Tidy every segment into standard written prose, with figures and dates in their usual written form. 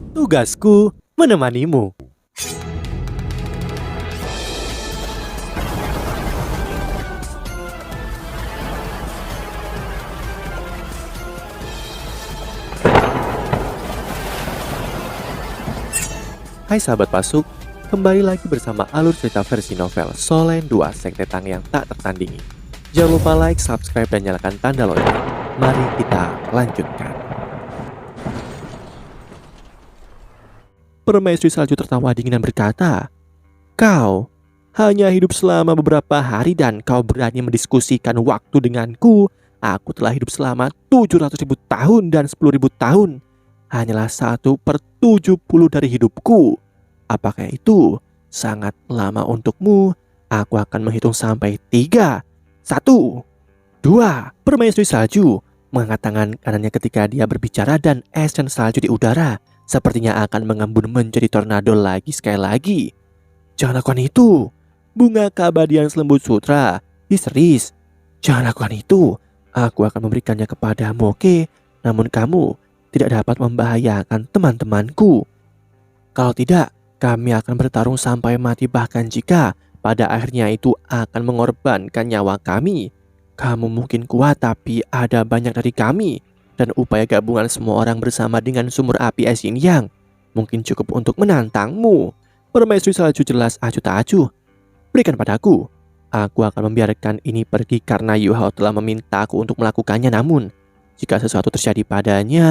Tugasku menemanimu. Hai sahabat Pasuk, kembali lagi bersama alur cerita versi novel Solen 2 Sekte Tang yang tak tertandingi. Jangan lupa like, subscribe, dan nyalakan tanda lonceng. Mari kita lanjutkan. Permaisuri salju tertawa dingin dan berkata, "Kau hanya hidup selama beberapa hari dan kau berani mendiskusikan waktu denganku. Aku telah hidup selama 700.000 tahun dan 10.000 tahun. Hanyalah 1/70 dari hidupku. Apakah itu sangat lama untukmu? Aku akan menghitung sampai 3. 1, 2. Permaisuri salju mengangkat tangan kanannya ketika dia berbicara dan es dan salju di udara sepertinya akan mengembun menjadi tornado lagi sekali lagi. "Jangan lakukan itu. Bunga keabadian selembut sutra. Histeris. Jangan lakukan itu. Aku akan memberikannya kepadamu, oke? Namun kamu tidak dapat membahayakan teman-temanku. Kalau tidak, kami akan bertarung sampai mati, bahkan jika pada akhirnya itu akan mengorbankan nyawa kami. Kamu mungkin kuat, tapi ada banyak dari kami, dan upaya gabungan semua orang bersama dengan sumur api es yin yang mungkin cukup untuk menantangmu." Permaisuri salju jelas acuh tak acuh. "Berikan padaku. Aku akan membiarkan ini pergi karena Yu Hao telah memintaku untuk melakukannya. Namun jika sesuatu terjadi padanya..."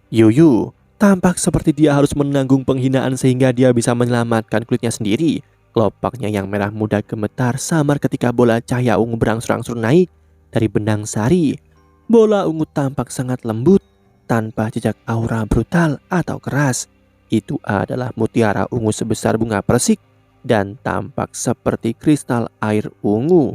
Yuyu tampak seperti dia harus menanggung penghinaan sehingga dia bisa menyelamatkan kulitnya sendiri. Kelopaknya yang merah muda gemetar samar ketika bola cahaya ungu berangsur-angsur naik dari benang sari. Bola ungu tampak sangat lembut, tanpa jejak aura brutal atau keras. Itu adalah mutiara ungu sebesar bunga persik dan tampak seperti kristal air ungu.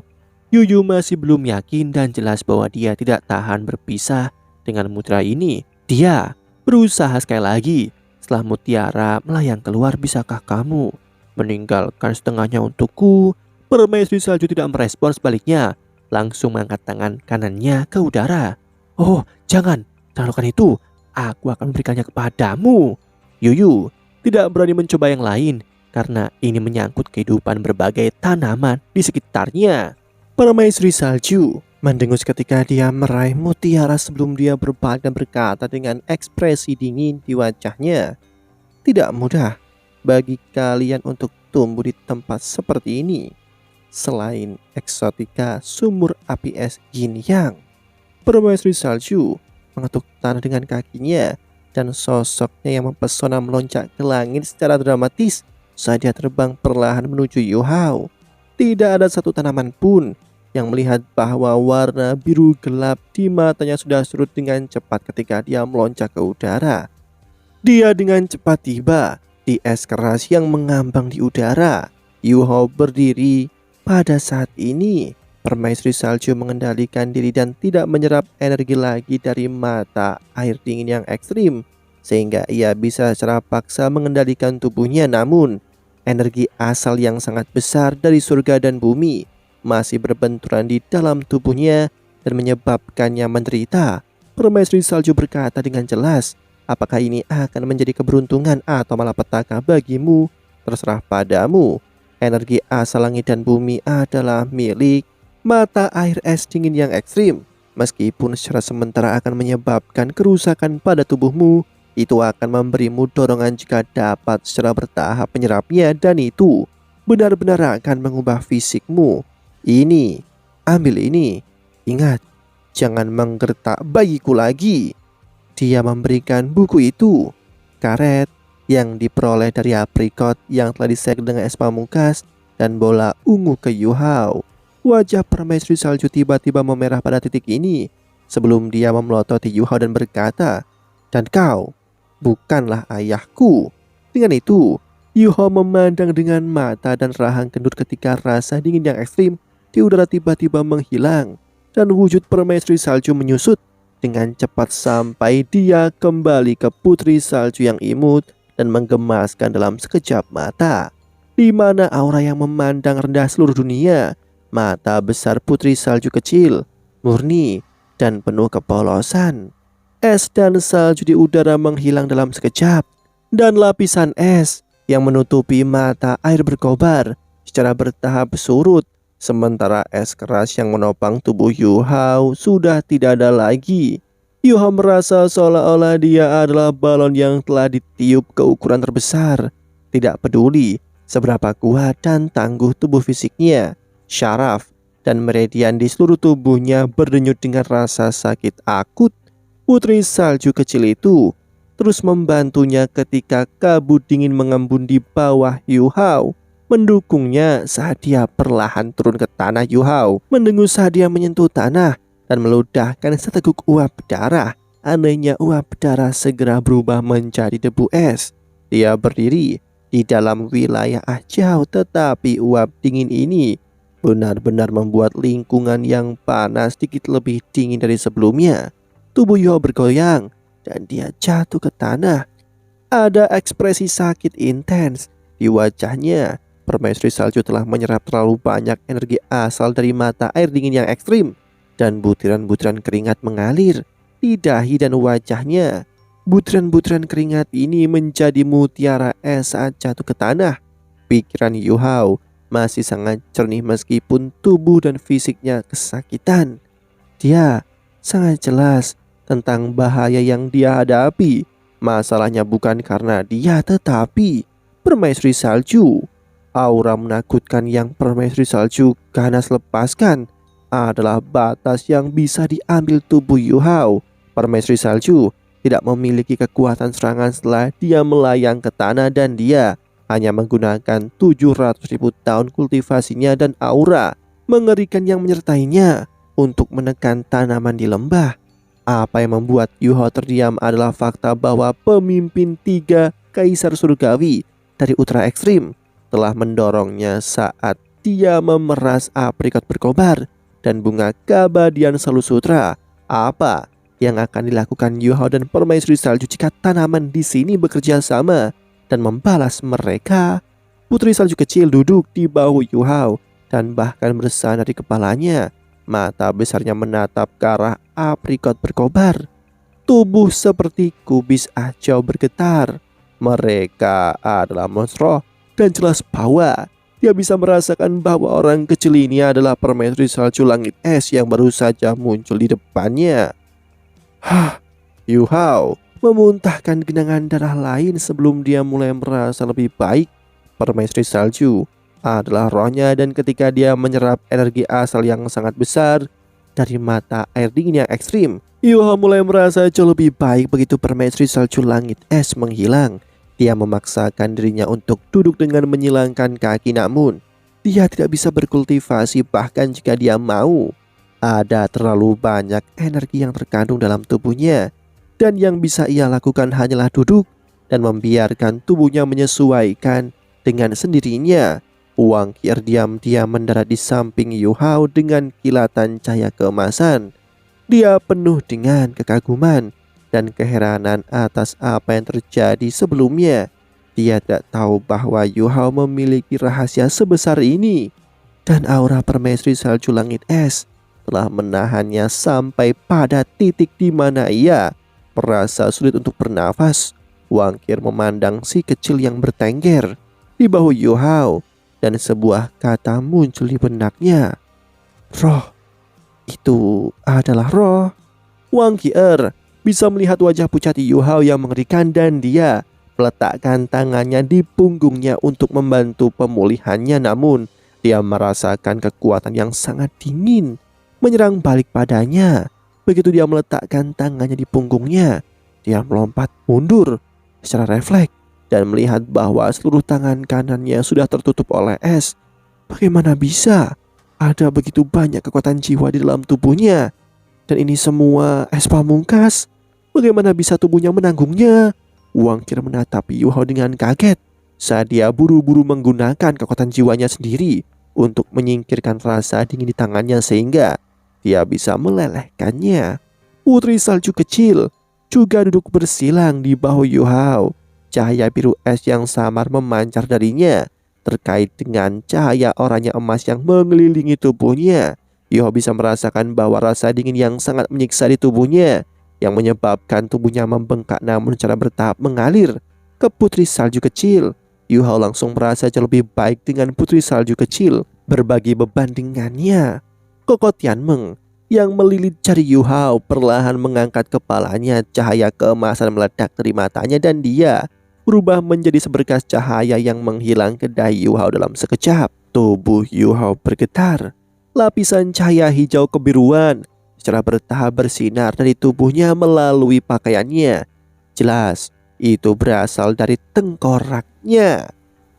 Yuyu masih belum yakin dan jelas bahwa dia tidak tahan berpisah dengan mutiara ini. Dia berusaha sekali lagi. "Setelah mutiara melayang keluar, bisakah kamu meninggalkan setengahnya untukku?" Permaisuri salju tidak merespon, sebaliknya langsung mengangkat tangan kanannya ke udara. "Oh, jangan lakukan itu. Aku akan memberikannya kepadamu." Yuyu tidak berani mencoba yang lain karena ini menyangkut kehidupan berbagai tanaman di sekitarnya. Permaisuri salju mendengus ketika dia meraih mutiara sebelum dia berbalik dan berkata dengan ekspresi dingin di wajahnya, "Tidak mudah bagi kalian untuk tumbuh di tempat seperti ini. Selain eksotika sumur api es yin yang." Permaisuri salju mengetuk tanah dengan kakinya dan sosoknya yang mempesona melonjak ke langit secara dramatis saat dia terbang perlahan menuju Yu Hao. Tidak ada satu tanaman pun yang melihat bahwa warna biru gelap di matanya sudah surut dengan cepat ketika dia melonjak ke udara. Dia dengan cepat tiba di es keras yang mengambang di udara. Yu Hao berdiri. Pada saat ini permaisuri salju mengendalikan diri dan tidak menyerap energi lagi dari mata air dingin yang ekstrim, sehingga ia bisa secara paksa mengendalikan tubuhnya. Namun energi asal yang sangat besar dari surga dan bumi masih berbenturan di dalam tubuhnya dan menyebabkannya menderita. Permaisuri salju berkata dengan jelas, "Apakah ini akan menjadi keberuntungan atau malapetaka bagimu? Terserah padamu. Energi asal langit dan bumi adalah milik mata air es dingin yang ekstrim. Meskipun secara sementara akan menyebabkan kerusakan pada tubuhmu, itu akan memberimu dorongan jika dapat secara bertahap menyerapnya, dan itu benar-benar akan mengubah fisikmu. Ini, ambil ini. Ingat, jangan menggertak bagiku lagi." Dia memberikan buku itu, karet yang diperoleh dari aprikot yang telah disegel dengan es pamungkas, dan bola ungu ke Yu Hao. Wajah permaisuri salju tiba-tiba memerah pada titik ini sebelum dia memelototi Yu Hao dan berkata, "Dan kau bukanlah ayahku." Dengan itu, Yu Hao memandang dengan mata dan rahang kendut ketika rasa dingin yang ekstrim di udara tiba-tiba menghilang dan wujud permaisuri salju menyusut dengan cepat sampai dia kembali ke putri salju yang imut dan menggemaskan dalam sekejap mata, di mana aura yang memandang rendah seluruh dunia. Mata besar putri salju kecil, murni, dan penuh kepolosan. Es dan salju di udara menghilang dalam sekejap, dan lapisan es yang menutupi mata air berkobar secara bertahap surut, sementara es keras yang menopang tubuh Yu Hao sudah tidak ada lagi. Yu Hao merasa seolah-olah dia adalah balon yang telah ditiup ke ukuran terbesar. Tidak peduli seberapa kuat dan tangguh tubuh fisiknya, syaraf dan meridian di seluruh tubuhnya berdenyut dengan rasa sakit akut. Putri salju kecil itu terus membantunya ketika kabut dingin mengembun di bawah Yu Hao, mendukungnya saat dia perlahan turun ke tanah. Yu Hao mendengus saat dia menyentuh tanah dan meludahkan seteguk uap darah. Anehnya uap darah segera berubah menjadi debu es. Dia berdiri di dalam wilayah jauh, tetapi uap dingin ini benar-benar membuat lingkungan yang panas sedikit lebih dingin dari sebelumnya. Tubuh Yu Hao bergoyang dan dia jatuh ke tanah. Ada ekspresi sakit intens di wajahnya. Permaisuri salju telah menyerap terlalu banyak energi asal dari mata air dingin yang ekstrim, dan butiran-butiran keringat mengalir di dahi dan wajahnya. Butiran-butiran keringat ini menjadi mutiara es saat jatuh ke tanah. Pikiran Yu Hao masih sangat jernih meskipun tubuh dan fisiknya kesakitan. Dia sangat jelas tentang bahaya yang dia hadapi. Masalahnya bukan karena dia, tetapi permaisuri salju. Aura menakutkan yang permaisuri salju ganas lepaskan adalah batas yang bisa diambil tubuh Yu Hao. Permaisuri salju tidak memiliki kekuatan serangan setelah dia melayang ke tanah, dan dia hanya menggunakan 700.000 tahun kultivasinya dan aura mengerikan yang menyertainya untuk menekan tanaman di lembah. Apa yang membuat Yu Hao terdiam adalah fakta bahwa pemimpin 3 kaisar surgawi dari Ultra Ekstrim telah mendorongnya saat dia memeras aprikot berkobar dan bunga keabadian Salusutra. Apa yang akan dilakukan Yu Hao dan permaisuri salju jika tanaman di sini bekerja sama dan membalas mereka? Putri salju kecil duduk di bahu Yu Hao dan bahkan bersandar di kepalanya. Mata besarnya menatap ke arah aprikot berkobar. Tubuh seperti kubis ajau bergetar. Mereka adalah monstro, dan jelas bahwa dia bisa merasakan bahwa orang kecil ini adalah permaisuri salju langit es yang baru saja muncul di depannya. Yu Hao memuntahkan genangan darah lain sebelum dia mulai merasa lebih baik. Permaisuri salju adalah rohnya, dan ketika dia menyerap energi asal yang sangat besar dari mata air dingin yang ekstrim, Yu Hao mulai merasa jauh lebih baik. Begitu permaisuri salju langit es menghilang, dia memaksakan dirinya untuk duduk dengan menyilangkan kaki, namun dia tidak bisa berkultivasi bahkan jika dia mau. Ada terlalu banyak energi yang terkandung dalam tubuhnya, dan yang bisa ia lakukan hanyalah duduk dan membiarkan tubuhnya menyesuaikan dengan sendirinya. Wang Qier diam-diam mendarat di samping Yu Hao dengan kilatan cahaya keemasan. Dia penuh dengan kekaguman dan keheranan atas apa yang terjadi sebelumnya. Dia tidak tahu bahwa Yu Hao memiliki rahasia sebesar ini, dan aura permaisuri salju langit es telah menahannya sampai pada titik di mana ia merasa sulit untuk bernafas. Wang Qier memandang si kecil yang bertengger di bahu Yu Hao, dan sebuah kata muncul di benaknya. Roh. Itu adalah roh. Wang Qier bisa melihat wajah pucat Yu Hao yang mengerikan, dan dia meletakkan tangannya di punggungnya untuk membantu pemulihannya. Namun dia merasakan kekuatan yang sangat dingin menyerang balik padanya. Begitu dia meletakkan tangannya di punggungnya, dia melompat mundur secara refleks dan melihat bahwa seluruh tangan kanannya sudah tertutup oleh es. Bagaimana bisa ada begitu banyak kekuatan jiwa di dalam tubuhnya? Dan ini semua es pamungkas. Bagaimana bisa tubuhnya menanggungnya? Wang Qier menatap Yu Hao dengan kaget saat dia buru-buru menggunakan kekuatan jiwanya sendiri untuk menyingkirkan rasa dingin di tangannya sehingga dia bisa melelehkannya. Putri salju kecil juga duduk bersilang di bahu Yu Hao. Cahaya biru es yang samar memancar darinya terkait dengan cahaya oranye emas yang mengelilingi tubuhnya. Yu Hao bisa merasakan bahwa rasa dingin yang sangat menyiksa di tubuhnya yang menyebabkan tubuhnya membengkak namun secara bertahap mengalir ke putri salju kecil. Yu Hao langsung merasa jauh lebih baik dengan putri salju kecil berbagi beban dengannya. Koko Tianmeng yang melilit jari Yu Hao perlahan mengangkat kepalanya. Cahaya keemasan meledak dari matanya dan dia berubah menjadi seberkas cahaya yang menghilang ke dahi Yu Hao dalam sekejap. Tubuh Yu Hao bergetar. Lapisan cahaya hijau kebiruan secara bertahap bersinar dari tubuhnya melalui pakaiannya. Jelas itu berasal dari tengkoraknya.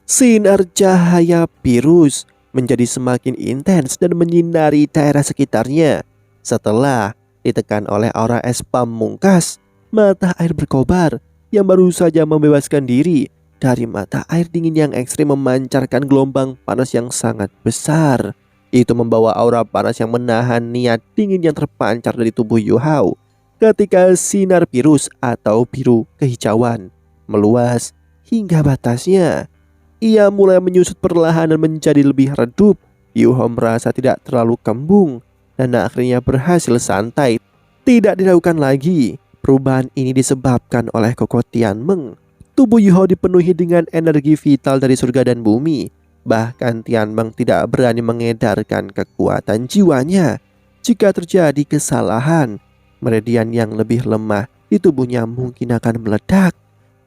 Sinar cahaya virus menjadi semakin intens dan menyinari daerah sekitarnya. Setelah ditekan oleh aura es pamungkas, mata air berkobar yang baru saja membebaskan diri dari mata air dingin yang ekstrim memancarkan gelombang panas yang sangat besar. Itu membawa aura panas yang menahan niat dingin yang terpancar dari tubuh Yu Hao. Ketika sinar virus atau biru kehijauan meluas hingga batasnya, ia mulai menyusut perlahan dan menjadi lebih redup. Yu Hao merasa tidak terlalu kembung dan akhirnya berhasil santai. Tidak diragukan lagi, perubahan ini disebabkan oleh Koko Tianmeng. Tubuh Yu Hao dipenuhi dengan energi vital dari surga dan bumi. Bahkan Tianmeng tidak berani mengedarkan kekuatan jiwanya. Jika terjadi kesalahan, meridian yang lebih lemah di tubuhnya mungkin akan meledak.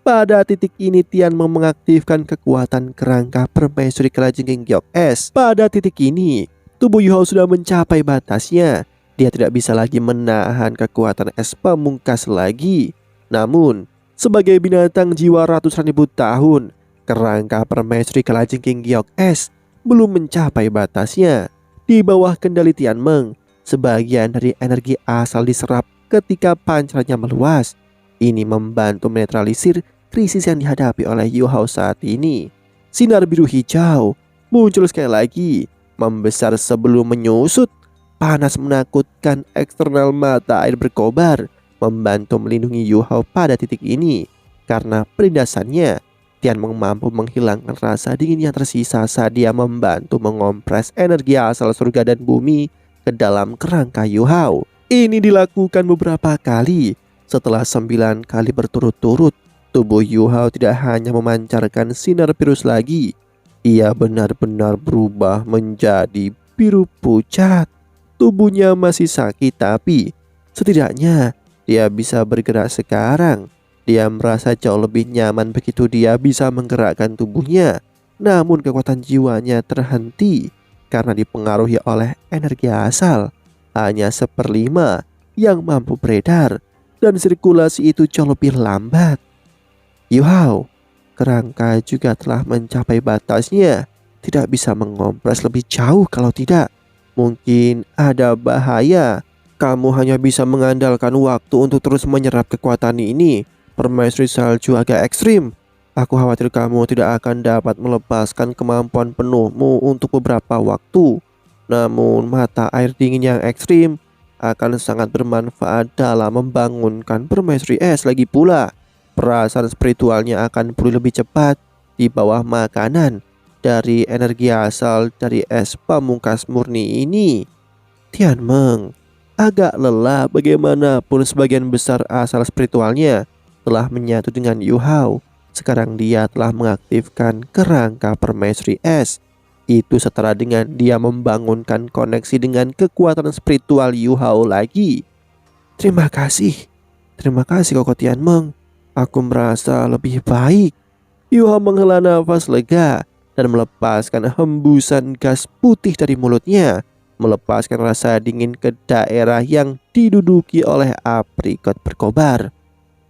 Pada titik ini Tianmeng mengaktifkan kekuatan kerangka permaisuri Kalajengking Giok Es. Pada titik ini tubuh Yu Hao sudah mencapai batasnya. Dia tidak bisa lagi menahan kekuatan es pamungkas lagi. Namun sebagai binatang jiwa ratusan ribu tahun, kerangka permaisuri Kalajengking Giok Es belum mencapai batasnya. Di bawah kendali Tianmeng, sebagian dari energi asal diserap ketika pancarannya meluas. Ini membantu menetralisir krisis yang dihadapi oleh Yu Hao saat ini. Sinar biru hijau muncul sekali lagi, membesar sebelum menyusut. Panas menakutkan eksternal mata air berkobar, membantu melindungi Yu Hao pada titik ini. Karena perindasannya, Tianmeng mampu menghilangkan rasa dingin yang tersisa saat dia membantu mengompres energi asal surga dan bumi ke dalam kerangka Yu Hao. Ini dilakukan beberapa kali. Setelah 9 kali berturut-turut, tubuh Yu Hao tidak hanya memancarkan sinar virus lagi, ia benar-benar berubah menjadi biru pucat. Tubuhnya masih sakit, tapi setidaknya dia bisa bergerak sekarang. Dia merasa jauh lebih nyaman begitu dia bisa menggerakkan tubuhnya. Namun kekuatan jiwanya terhenti karena dipengaruhi oleh energi asal. Hanya 1/5 yang mampu beredar, dan sirkulasi itu jauh lebih lambat. Yu Hao, kerangka juga telah mencapai batasnya. Tidak bisa mengompres lebih jauh, kalau tidak mungkin ada bahaya. Kamu hanya bisa mengandalkan waktu untuk terus menyerap kekuatan ini. Permaisuri salju agak ekstrim. Aku khawatir kamu tidak akan dapat melepaskan kemampuan penuhmu untuk beberapa waktu. Namun mata air dingin yang ekstrim akan sangat bermanfaat dalam membangunkan permaisuri es. Lagi pula, perasaan spiritualnya akan pulih lebih cepat di bawah makanan dari energi asal dari es pamungkas murni ini. Tianmeng agak lelah, bagaimanapun sebagian besar asal spiritualnya telah menyatu dengan Yu Hao. Sekarang dia telah mengaktifkan kerangka permaisuri es. Itu setara dengan dia membangunkan koneksi dengan kekuatan spiritual Yu Hao lagi. Terima kasih Koko Tianmeng. Aku merasa lebih baik. Yu Hao menghela nafas lega dan melepaskan hembusan gas putih dari mulutnya, melepaskan rasa dingin ke daerah yang diduduki oleh aprikot berkobar.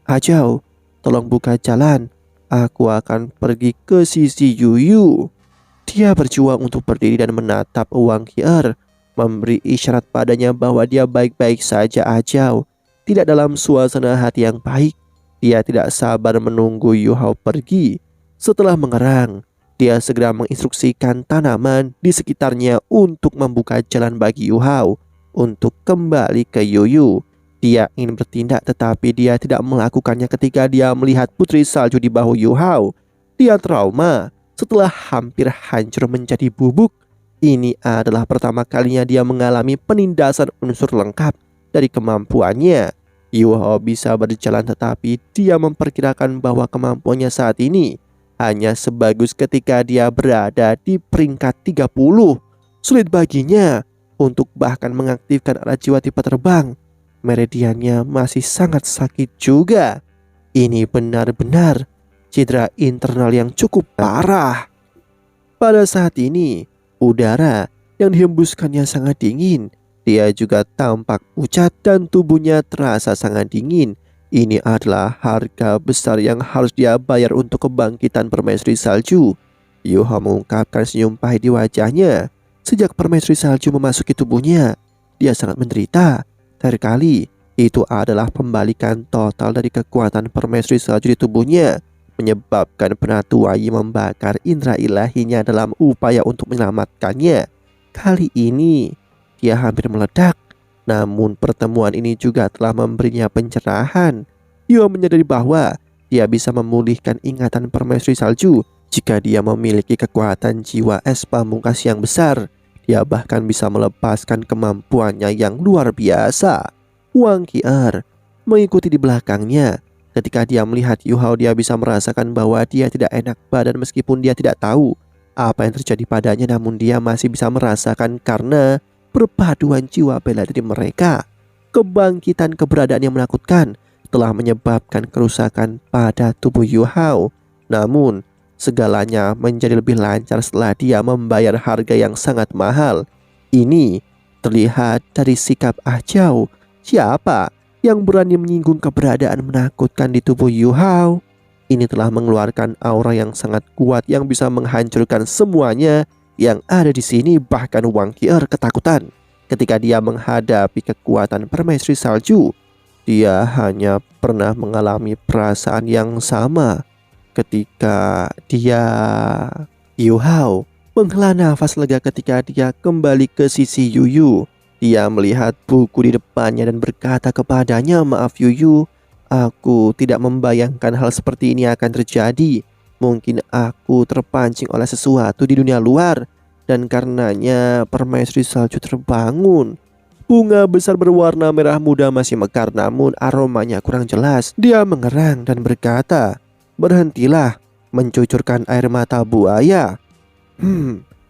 Hajau, tolong buka jalan. Aku akan pergi ke sisi Yuyu. Dia berjuang untuk berdiri dan menatap Wang Hier, memberi isyarat padanya bahwa dia baik-baik saja. Hajau tidak dalam suasana hati yang baik. Dia tidak sabar menunggu Yu Hao pergi. Setelah mengerang, dia segera menginstruksikan tanaman di sekitarnya untuk membuka jalan bagi Yu Hao untuk kembali ke Yuyu. Dia ingin bertindak, tetapi dia tidak melakukannya ketika dia melihat putri salju di bahu Yu Hao. Dia trauma setelah hampir hancur menjadi bubuk. Ini adalah pertama kalinya dia mengalami penindasan unsur lengkap dari kemampuannya. Yu Hao bisa berjalan, tetapi dia memperkirakan bahwa kemampuannya saat ini hanya sebagus ketika dia berada di peringkat 30. Sulit baginya untuk bahkan mengaktifkan alat jiwa tipe terbang. Meridiannya masih sangat sakit juga. Ini benar-benar cedera internal yang cukup parah. Pada saat ini, udara yang dihembuskannya sangat dingin. Dia juga tampak pucat dan tubuhnya terasa sangat dingin. Ini adalah harga besar yang harus dia bayar untuk kebangkitan permaisuri salju. Yu Hao mengungkapkan senyum pahit di wajahnya. Sejak permaisuri salju memasuki tubuhnya, dia sangat menderita. Terakhir kali, itu adalah pembalikan total dari kekuatan permaisuri salju di tubuhnya, menyebabkan Penatuai membakar indera ilahinya dalam upaya untuk menyelamatkannya. Kali ini, dia hampir meledak. Namun pertemuan ini juga telah memberinya pencerahan. Dia menyadari bahwa dia bisa memulihkan ingatan permaisuri salju jika dia memiliki kekuatan jiwa es pamungkas yang besar. Dia bahkan bisa melepaskan kemampuannya yang luar biasa. Wang Qi'er mengikuti di belakangnya. Ketika dia melihat Yu Hao, dia bisa merasakan bahwa dia tidak enak badan meskipun dia tidak tahu apa yang terjadi padanya, namun dia masih bisa merasakan karena perpaduan jiwa bela diri mereka. Kebangkitan keberadaan yang menakutkan telah menyebabkan kerusakan pada tubuh Yu Hao. Namun, segalanya menjadi lebih lancar setelah dia membayar harga yang sangat mahal. Ini terlihat dari sikap Ah Chao. Siapa yang berani menyinggung keberadaan menakutkan di tubuh Yu Hao? Ini telah mengeluarkan aura yang sangat kuat yang bisa menghancurkan semuanya yang ada di sini. Bahkan Wang Qi'er ketakutan ketika dia menghadapi kekuatan permaisuri salju. Dia hanya pernah mengalami perasaan yang sama ketika Yu Hao menghela nafas lega ketika dia kembali ke sisi Yuyu. Dia melihat buku di depannya dan berkata kepadanya, "Maaf Yuyu, aku tidak membayangkan hal seperti ini akan terjadi. Mungkin aku terpancing oleh sesuatu di dunia luar, dan karenanya permaisuri salju terbangun." Bunga besar berwarna merah muda masih mekar, namun aromanya kurang jelas. Dia mengerang dan berkata, "Berhentilah mencucurkan air mata buaya.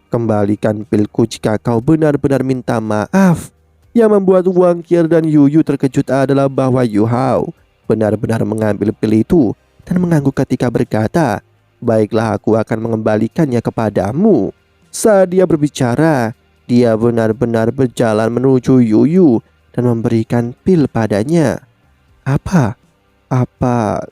Kembalikan pilku jika kau benar-benar minta maaf." Yang membuat Wang Qi'er dan Yuyu terkejut adalah bahwa Yu Hao benar-benar mengambil pil itu dan mengangguk ketika berkata, "Baiklah, aku akan mengembalikannya kepadamu." Saat dia berbicara, dia benar-benar berjalan menuju Yuyu dan memberikan pil padanya. Apa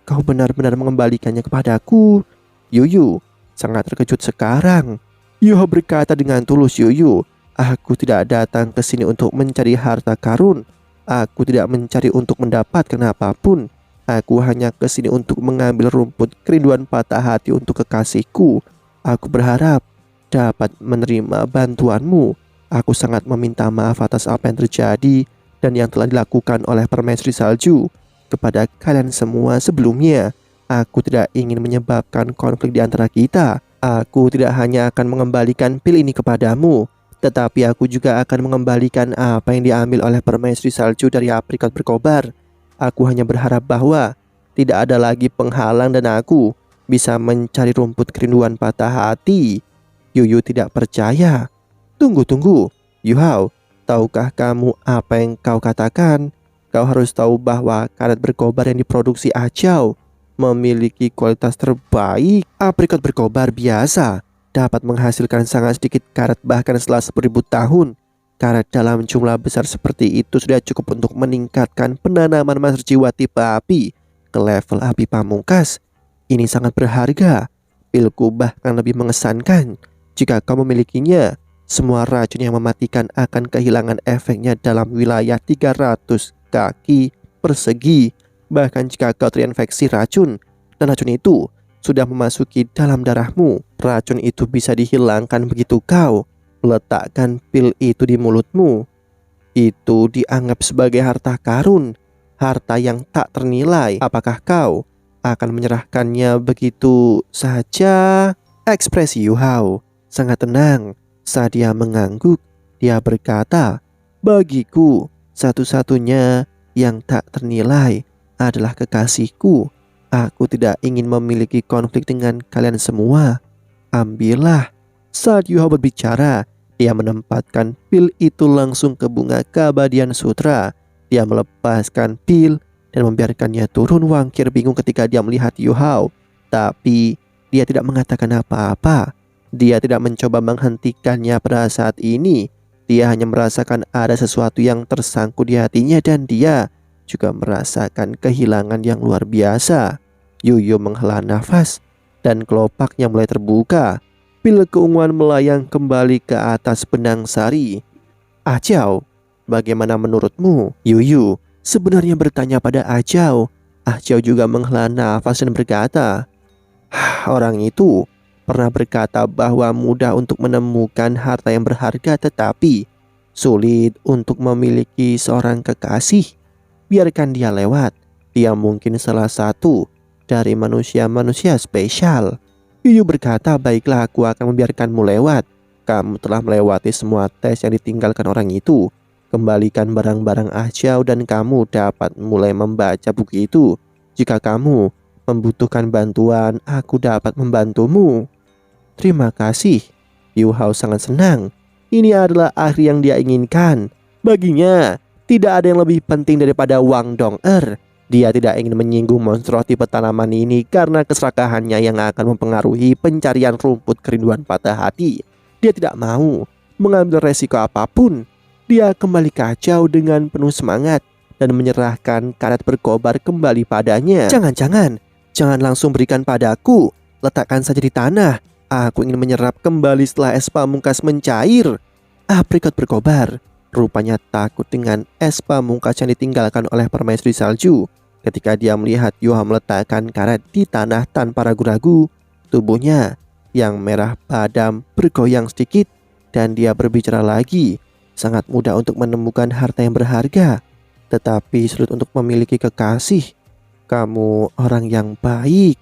kau benar-benar mengembalikannya kepadaku?" Yuyu sangat terkejut sekarang. Yu Hao berkata dengan tulus, "Yuyu, aku tidak datang ke sini untuk mencari harta karun. Aku tidak mencari untuk mendapatkan apapun. Aku hanya ke sini untuk mengambil rumput kerinduan patah hati untuk kekasihku. Aku berharap dapat menerima bantuanmu. Aku sangat meminta maaf atas apa yang terjadi dan yang telah dilakukan oleh permaisuri salju kepada kalian semua sebelumnya. Aku tidak ingin menyebabkan konflik di antara kita. Aku tidak hanya akan mengembalikan pil ini kepadamu, tetapi aku juga akan mengembalikan apa yang diambil oleh permaisuri salju dari aprikot berkobar. Aku hanya berharap bahwa tidak ada lagi penghalang dan aku bisa mencari rumput kerinduan patah hati." Yuyu tidak percaya. Tunggu, Yu Hao, tahukah kamu apa yang kau katakan? Kau harus tahu bahwa karet berkobar yang diproduksi Ah Chao memiliki kualitas terbaik. Aprikot berkobar biasa dapat menghasilkan sangat sedikit karet bahkan setelah 10.000 tahun. Karet dalam jumlah besar seperti itu sudah cukup untuk meningkatkan penanaman master jiwa tipe api ke level api pamungkas. Ini sangat berharga. Pilku bahkan lebih mengesankan. Jika kau memilikinya, semua racun yang mematikan akan kehilangan efeknya dalam wilayah 300 kaki persegi. Bahkan jika kau terinfeksi racun dan racun itu sudah memasuki dalam darahmu, racun itu bisa dihilangkan begitu kau meletakkan pil itu di mulutmu. Itu dianggap sebagai harta karun, harta yang tak ternilai. Apakah kau akan menyerahkannya begitu saja? Ekspresi Yu Hao sangat tenang saat dia mengangguk. Dia berkata, "Bagiku, satu-satunya yang tak ternilai adalah kekasihku. Aku tidak ingin memiliki konflik dengan kalian semua. Ambillah. Saat Yuha berbicara, dia menempatkan pil itu langsung ke bunga keabadian sutra. Dia melepaskan pil dan membiarkannya turun. Wangkir bingung ketika dia melihat Yuhao, tapi dia tidak mengatakan apa-apa. Dia tidak mencoba menghentikannya pada saat ini. Dia hanya merasakan ada sesuatu yang tersangkut di hatinya dan dia juga merasakan kehilangan yang luar biasa. Yuyu menghela nafas dan kelopaknya mulai terbuka. Pil keunguan melayang kembali ke atas benang sari. Ajao, bagaimana menurutmu? Yuyu sebenarnya bertanya pada Ajao. Ajao juga menghela nafas dan berkata, orang itu pernah berkata bahwa mudah untuk menemukan harta yang berharga tetapi sulit untuk memiliki seorang kekasih. Biarkan dia lewat. Dia mungkin salah satu dari manusia-manusia spesial. Yuyu berkata, baiklah, aku akan membiarkanmu lewat. Kamu telah melewati semua tes yang ditinggalkan orang itu. Kembalikan barang-barang Ajao dan kamu dapat mulai membaca buku itu. Jika kamu membutuhkan bantuan, aku dapat membantumu. Terima kasih. Yu Hao sangat senang. Ini adalah akhir yang dia inginkan. Baginya, tidak ada yang lebih penting daripada Wang Dong-er. Dia tidak ingin menyinggung monster tipe tanaman ini karena keserakahannya yang akan mempengaruhi pencarian rumput kerinduan patah hati. Dia tidak mau mengambil resiko apapun. Dia kembali kacau dengan penuh semangat dan menyerahkan karet berkobar kembali padanya. Jangan langsung berikan padaku. Letakkan saja di tanah. Aku ingin menyerap kembali setelah es pamungkas mencair. Aprikot berkobar. Rupanya takut dengan es pamungkas yang ditinggalkan oleh permaisuri salju. Ketika dia melihat Yuha meletakkan karet di tanah tanpa ragu-ragu, tubuhnya yang merah padam bergoyang sedikit dan dia berbicara lagi. Sangat mudah untuk menemukan harta yang berharga, tetapi sulit untuk memiliki kekasih. Kamu orang yang baik.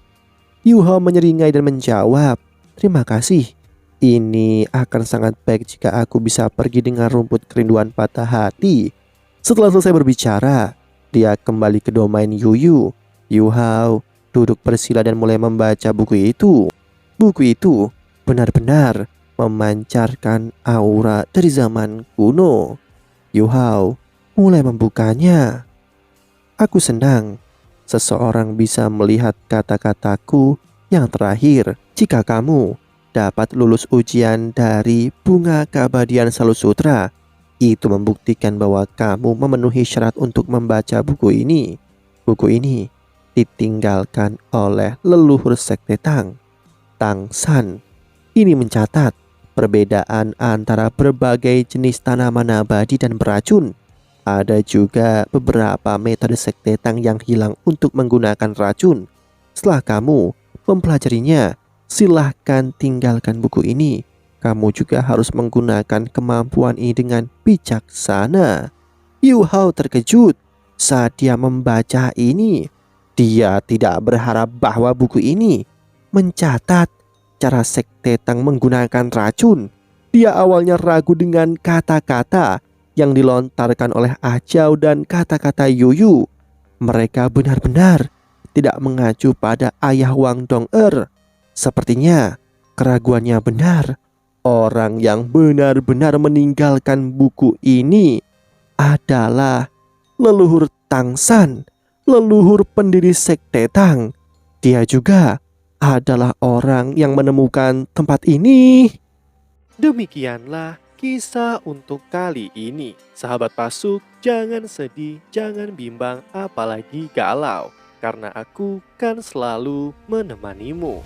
Yuha menyeringai dan menjawab, terima kasih. Ini akan sangat baik jika aku bisa pergi dengan rumput kerinduan patah hati. Setelah selesai berbicara, dia kembali ke domain Yuyu. Yu Hao duduk bersila dan mulai membaca buku itu. Buku itu benar-benar memancarkan aura dari zaman kuno. Yu Hao mulai membukanya. Aku senang seseorang bisa melihat kata-kataku yang terakhir. Jika kamu dapat lulus ujian dari bunga keabadian Salut Sutra, itu membuktikan bahwa kamu memenuhi syarat untuk membaca buku ini. Buku ini ditinggalkan oleh leluhur sekte Tang San. Ini mencatat perbedaan antara berbagai jenis tanaman abadi dan beracun. Ada juga beberapa metode sekte Tang yang hilang untuk menggunakan racun. Setelah kamu mempelajarinya, silahkan tinggalkan buku ini. Kamu juga harus menggunakan kemampuan ini dengan bijaksana. Yu Hao terkejut saat dia membaca ini. Dia tidak berharap bahwa buku ini mencatat cara sekte Tang menggunakan racun. Dia awalnya ragu dengan kata-kata yang dilontarkan oleh Ajao dan kata-kata Yuyu. Mereka benar-benar tidak mengacu pada ayah Wang Dong-er. Sepertinya keraguannya benar. Orang yang benar-benar meninggalkan buku ini adalah leluhur Tang San, leluhur pendiri sekte Tang. Dia juga adalah orang yang menemukan tempat ini. Demikianlah kisah untuk kali ini. Sahabat Pasuk, jangan sedih, jangan bimbang, apalagi galau, karena aku kan selalu menemanimu.